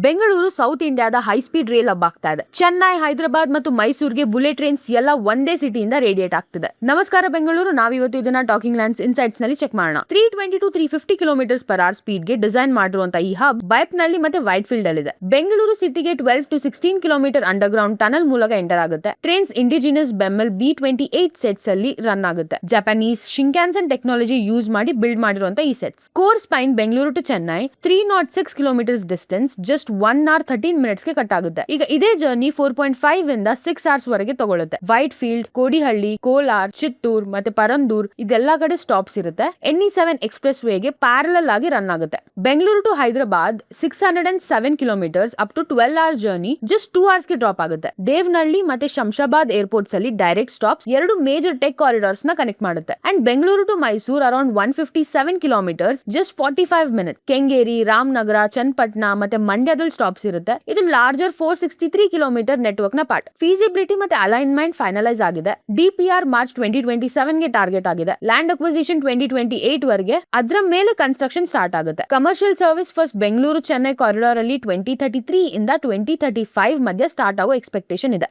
Bengaluru south ಇಂಡಿಯಾದ high speed rail hub ಆಗ್ತಾ ಇದೆ. ಚೆನ್ನೈ, ಹೈದರಾಬಾದ್ ಮತ್ತು ಮೈಸೂರಿಗೆ ಬುಲೆಟ್ ಟ್ರೈನ್ಸ್ ಎಲ್ಲ ಒಂದೇ ಸಿಟಿಯಿಂದ ರೇಡಿಯೇಟ್ ಆಗ್ತಿದೆ. ನಮಸ್ಕಾರ ಬೆಂಗಳೂರು, ನಾವಿವತ್ತು ಇದನ್ನ ಟಾಕಿಂಗ್ ಲ್ಯಾಂಡ್ಸ್ ಇನ್ಸೈಟ್ಸ್ ನಲ್ಲಿ ಚೆಕ್ ಮಾಡೋಣ. 320 to 350 km/h ಸ್ಪೀಡ್ ಗೆ ಡಿಸೈನ್ ಮಾಡಿರುವಂತಹ ಈ ಹಬ್ ಬೈಪ್ನಳ್ಳಿ ಮತ್ತೆ ವೈಟ್ ಫೀಲ್ಡ್ ಅಲ್ಲಿ ಇದೆ. ಬೆಂಗಳೂರು ಸಿಟಿಗೆ 12 to 16 km underground tunnel ಮೂಲಕ ಎಂಟರ್ ಆಗುತ್ತೆ. Trains indigenous BEML B28 sets ಅಲ್ಲಿ ರನ್ ಆಗುತ್ತೆ. ಜಪಾನೀಸ್ ಶಿಂಕ್ಯಾನ್ಸನ್ ಟೆಕ್ನಾಲಜಿ ಯೂಸ್ ಮಾಡಿ ಬಿಲ್ಡ್ ಮಾಡಿರುವಂತಹ ಈ sets. Core spine Bengaluru to Chennai 306 km distance just 1 hour 13 minutes ಗೆ ಕಟ್ ಆಗುತ್ತೆ. ಈಗ ಇದೇ ಜರ್ನಿ 4.5 ಇಂದ 6 hours ವರೆಗೆ ತಗೊಳುತ್ತೆ. ವೈಟ್ ಫೀಲ್ಡ್, ಕೋಡಿಹಳ್ಳಿ, ಕೋಲಾರ್, ಚಿತ್ತೂರ್ ಮತ್ತೆ ಪರಂದೂರ್ ಇದೆಲ್ಲಾ ಕಡೆ ಸ್ಟಾಪ್ಸ್ ಇರುತ್ತೆ. NE7 ಎಕ್ಸ್ಪ್ರೆಸ್ ವೇಗೆ ಪ್ಯಾರಲಲ್ ಆಗಿ ರನ್ ಆಗುತ್ತೆ. Bengaluru to Hyderabad 607 kilometers up to 12 hours journey just 2 hours ಗೆ ಡ್ರಾಪ್ ಆಗುತ್ತೆ. ದೇವನಹಳ್ಳಿ ಮತ್ತೆ ಶಂಷಾಬಾದ್ ಏರ್ಪೋರ್ಟ್ಸ್ ಅಲ್ಲಿ ಡೈರೆಕ್ಟ್ ಸ್ಟಾಪ್ಸ್ ಎರಡು ಮೇಜರ್ ಟೆಕ್ ಕಾರಿಡಾರ್ಸ್ ನ ಕನೆಕ್ಟ್ ಮಾಡುತ್ತೆ. And Bengaluru to Mysore around 157 kilometers ಜಸ್ಟ್ 45 minutes. ಕೆಂಗೇರಿ, ರಾಮನಗರ, ಚನ್ನಪಟ್ಟಣ ಮತ್ತೆ ಮಂಡ್ಯದಲ್ಲಿ ಸ್ಟಾಪ್ಸ್ ಇರುತ್ತೆ. ಇದು ಲಾರ್ಜರ್ 463 ಕಿಲೋಮೀಟರ್ ನೆಟ್ವರ್ಕ್ ನ ಪಾರ್ಟ್. ಫೀಸಿಬಿಲಿಟಿ ಮತ್ತೆ ಅಲೈನ್ಮೆಂಟ್ ಫೈನಲೈಸ್ ಆಗಿದೆ. DPR ಮಾರ್ಚ್ 2027 ಗೆ ಟಾರ್ಗೆಟ್ ಆಗಿದೆ. ಲ್ಯಾಂಡ್ ಅಕ್ವಿಸಿಷನ್ 2028 ವರೆಗೆ, ಅದರ ಮೇಲೆ ಕನ್ಸ್ಟ್ರಕ್ಷನ್ ಸ್ಟಾರ್ಟ್ ಆಗುತ್ತೆ. Commercial service first Bengaluru Chennai corridor ಅಲ್ಲಿ 2033 ಇಂದ 2035 ಮಧ್ಯೆ ಸ್ಟಾರ್ಟ್ ಆಗೋ ಎಕ್ಸ್ಪೆಕ್ಟೇಷನ್ ಇದೆ.